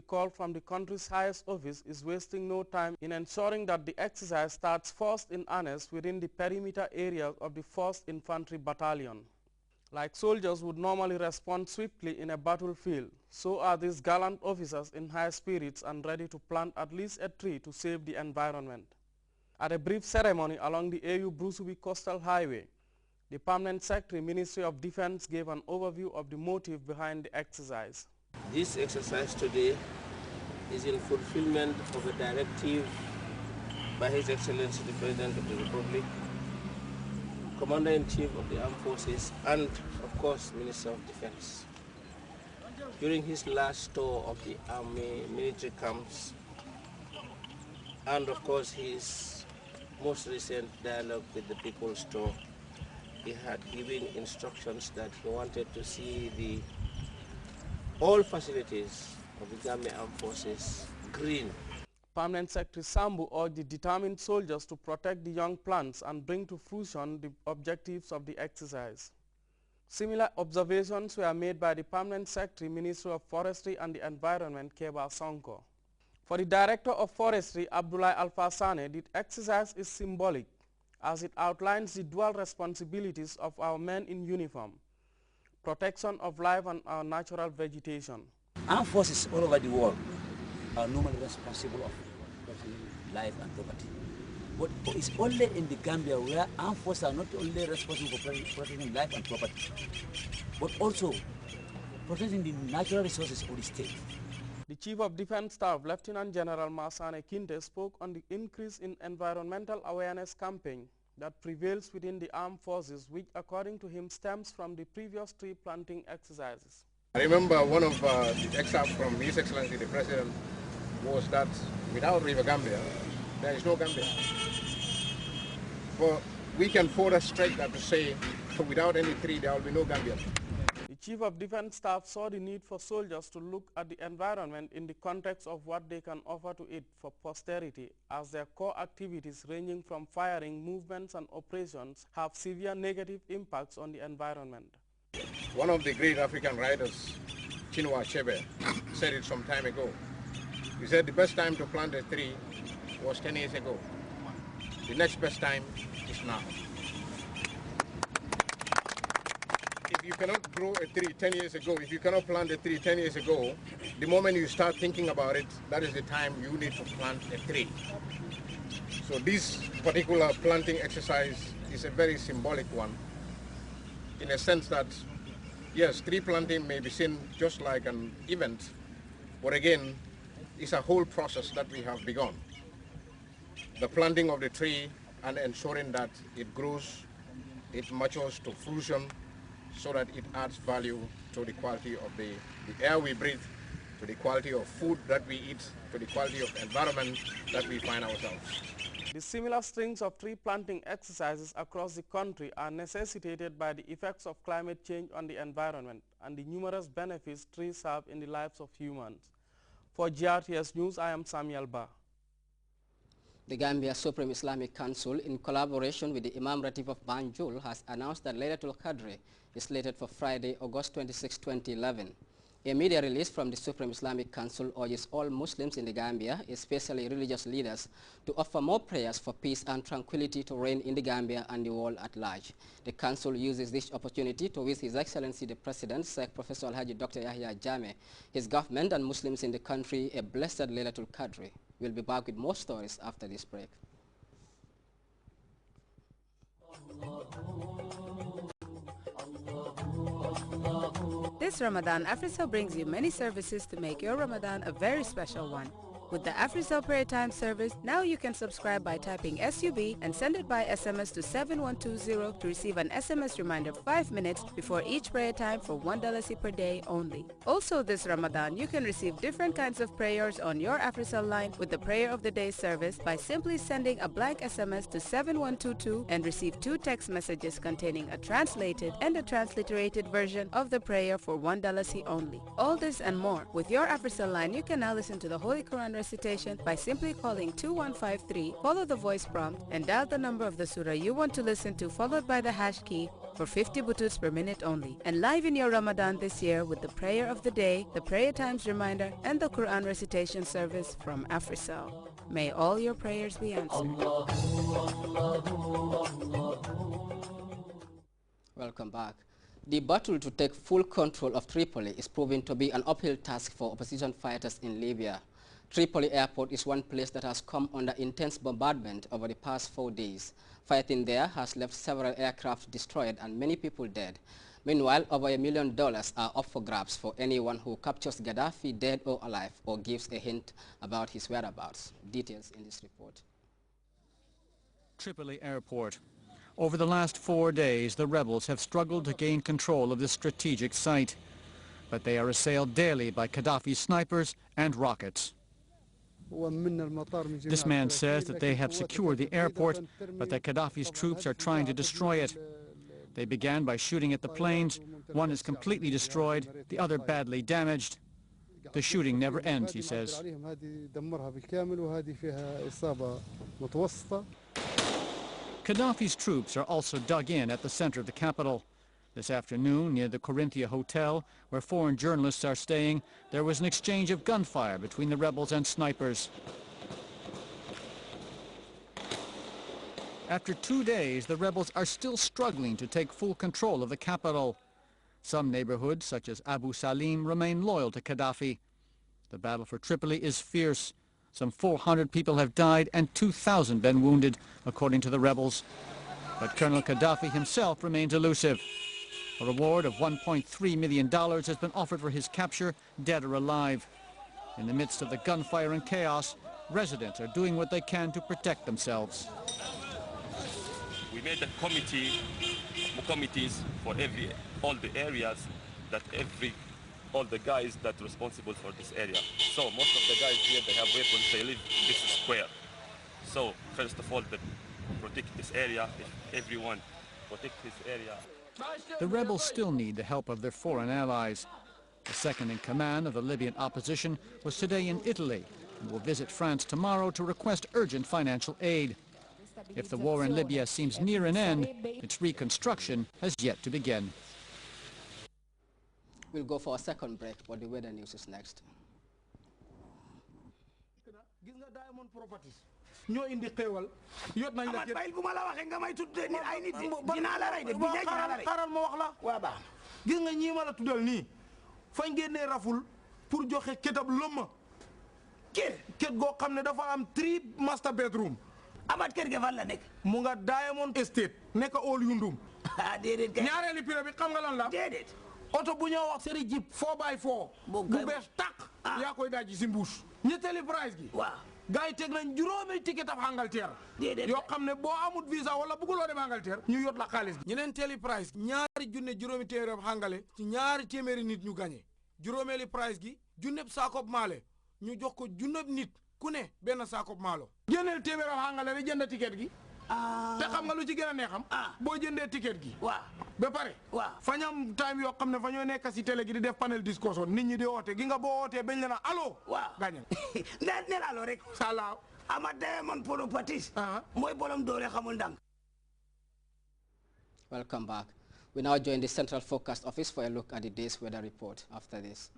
call from the country's highest office is wasting no time in ensuring that the exercise starts first in earnest within the perimeter area of the 1st Infantry Battalion. Like soldiers would normally respond swiftly in a battlefield, so are these gallant officers in high spirits and ready to plant at least a tree to save the environment. At a brief ceremony along the AU-Brusubi Coastal Highway, the Permanent Secretary, Ministry of Defense, gave an overview of the motive behind the exercise. This exercise today is in fulfillment of a directive by His Excellency the President of the Republic, Commander-in-Chief of the Armed Forces, and of course Minister of Defense. During his last tour of the Army military camps, and of course his most recent dialogue with the People's Tour, he had given instructions that he wanted to see all facilities of the Gambia Armed Forces green. Permanent Secretary Sambu urged the determined soldiers to protect the young plants and bring to fruition the objectives of the exercise. Similar observations were made by the Permanent Secretary, Ministry of Forestry and the Environment, Keba Sonko. For the Director of Forestry, Abdullah Alfasane, the exercise is symbolic as it outlines the dual responsibilities of our men in uniform: protection of life and our natural vegetation. Armed forces all over the world are normally responsible of life and property. But it's only in the Gambia where armed forces are not only responsible for protecting life and property, but also protecting the natural resources of the state. The Chief of Defense Staff, Lieutenant General Masane Kinte, spoke on the increase in environmental awareness campaign that prevails within the armed forces, which according to him stems from the previous tree planting exercises. I remember one of the excerpts from His Excellency the President was that without River Gambia, there is no Gambia. But we can further stretch that to say, without any tree, there will be no Gambia. The Chief of Defense Staff saw the need for soldiers to look at the environment in the context of what they can offer to it for posterity, as their core activities ranging from firing, movements and operations have severe negative impacts on the environment. One of the great African writers, Chinua Achebe, said it some time ago. He said the best time to plant a tree was 10 years ago. The next best time is now. If you cannot grow a tree 10 years ago, if you cannot plant a tree 10 years ago, the moment you start thinking about it, that is the time you need to plant a tree. So this particular planting exercise is a very symbolic one, in a sense that, yes, tree planting may be seen just like an event, but again, it's a whole process that we have begun. The planting of the tree and ensuring that it grows, it matures to fruition, so that it adds value to the quality of the air we breathe, to the quality of food that we eat, to the quality of environment that we find ourselves. The similar strings of tree planting exercises across the country are necessitated by the effects of climate change on the environment and the numerous benefits trees have in the lives of humans. For GRTS News, I am Samuel Ba. The Gambia Supreme Islamic Council, in collaboration with the Imam Ratib of Banjul, has announced that Laylatul Qadr is slated for Friday, August 26, 2011. A media release from the Supreme Islamic Council urges all Muslims in the Gambia, especially religious leaders, to offer more prayers for peace and tranquility to reign in the Gambia and the world at large. The Council uses this opportunity to wish His Excellency the President, Sheikh Professor Alhaji Dr. Yahya Jammeh, his government and Muslims in the country a blessed Laylatul Qadr. We'll be back with more stories after this break. This Ramadan, AfriCell brings you many services to make your Ramadan a very special one. With the AfriCell Prayer Time service, now you can subscribe by typing SUB and send it by SMS to 7120 to receive an SMS reminder 5 minutes before each prayer time for $1 per day only. Also this Ramadan, you can receive different kinds of prayers on your AfriCell line with the Prayer of the Day service by simply sending a blank SMS to 7122 and receive 2 text messages containing a translated and a transliterated version of the prayer for $1 only. All this and more. With your AfriCell line, you can now listen to the Holy Quran recitation by simply calling 2153, follow the voice prompt, and dial the number of the surah you want to listen to followed by the hash key for 50 bututs per minute only. And live in your Ramadan this year with the prayer of the day, the prayer times reminder, and the Quran recitation service from AfriCell. May all your prayers be answered. Welcome back. The battle to take full control of Tripoli is proving to be an uphill task for opposition fighters in Libya. Tripoli airport is one place that has come under intense bombardment over the past 4 days. Fighting there has left several aircraft destroyed and many people dead. Meanwhile, over $1 million are up for grabs for anyone who captures Gaddafi dead or alive or gives a hint about his whereabouts. Details in this report. Tripoli airport. Over the last 4 days, the rebels have struggled to gain control of this strategic site. But they are assailed daily by Gaddafi's snipers and rockets. This man says that they have secured the airport, but that Gaddafi's troops are trying to destroy it. They began by shooting at the planes. One is completely destroyed, the other badly damaged. The shooting never ends, he says. Gaddafi's troops are also dug in at the center of the capital. This afternoon, near the Corinthia Hotel, where foreign journalists are staying, there was an exchange of gunfire between the rebels and snipers. After 2 days, the rebels are still struggling to take full control of the capital. Some neighborhoods, such as Abu Salim, remain loyal to Gaddafi. The battle for Tripoli is fierce. Some 400 people have died and 2,000 been wounded, according to the rebels. But Colonel Gaddafi himself remains elusive. A reward of $1.3 million has been offered for his capture, dead or alive. In the midst of the gunfire and chaos, residents are doing what they can to protect themselves. We made a committees for all the areas that all the guys that are responsible for this area. So most of the guys here, they have weapons, they live this square. So first of all, they protect this area, everyone protect this area. The rebels still need the help of their foreign allies. The second in command of the Libyan opposition was today in Italy and will visit France tomorrow to request urgent financial aid. If the war in Libya seems near an end, its reconstruction has yet to begin. We'll go for a second break, but the weather news is next. ñoo indi xéewal yot nañ la bayil bu ma la waxee nga may tuddee nit ay nit dinaa la rey de bi dinaa la rey xaaral ma wax la waa baax gis nga ñii ma la tuddal nii fañ génnee raful pour joxe kétab lëmma kër goo xam ne dafa am 3 master bedroom amat kër ga fan la nekk mu nga Diamond Estate nekk all yundum déedéet kay ñaareeli pire bi xam nga lan la déedéet oto bu ñoo wax seri jeep 4x4 bu bees tàq yaa koy dajji si mbuus ñetteeli price gi waaw gars yi teg nañ juróomi ticket af Angleterre yoo xam ne boo amut visa wala bëgguloo dem Angleterre ñu yot la xaalis gi ñeneenteeli price ñaari junne juróomi téeméer af Angale ci ñaari téeméeri nit ñu gagné juróomeeli price gi junneb saakob maale ñu jox ko junneb nit ku ne benn saakob maalo génneel téeméer af Angale rek jënd ticket gi te xam nga lu ci gën a neexam boo jëndee ticket gi waaw ba pare waaw fañam time yoo xam ne fa ñoo nekk si télé gi di def panel discussion nit ñi di woote gi nga boo wootee bañ leen a allo waaw gañal neel allo rek sala ama Diamond Properties mooy bolom doole xamul ndànk. Welcome back. We now join the Central Forecast Office for a look at the day's weather report after this.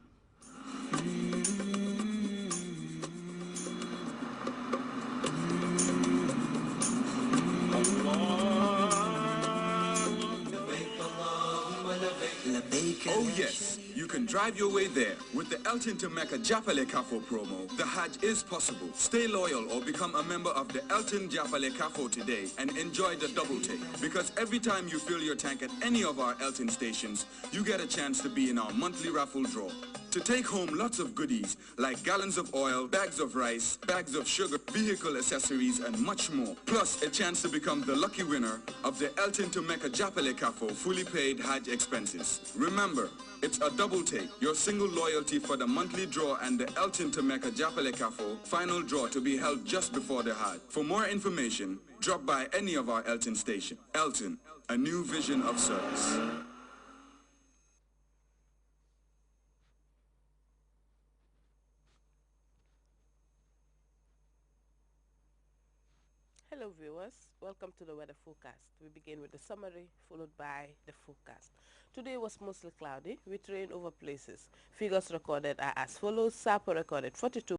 Oh yes, you can drive your way there. With the Elton to Mecca Japale Kafo promo, the Hajj is possible. Stay loyal or become a member of the Elton Japale Kafo today and enjoy the double take. Because every time you fill your tank at any of our Elton stations, you get a chance to be in our monthly raffle draw. To take home lots of goodies like gallons of oil, bags of rice, bags of sugar, vehicle accessories, and much more. Plus, a chance to become the lucky winner of the Elton to Mecca Japale Kafo fully paid Hajj expenses. Remember, it's a double take. Your single loyalty for the monthly draw and the Elton to Mecca Japale Kafo final draw to be held just before the Hajj. For more information, drop by any of our Elton stations. Elton, a new vision of service. Hello viewers, welcome to the weather forecast. We begin with the summary followed by the forecast. Today was mostly cloudy with rain over places. Figures recorded are as follows. Sapo recorded 42.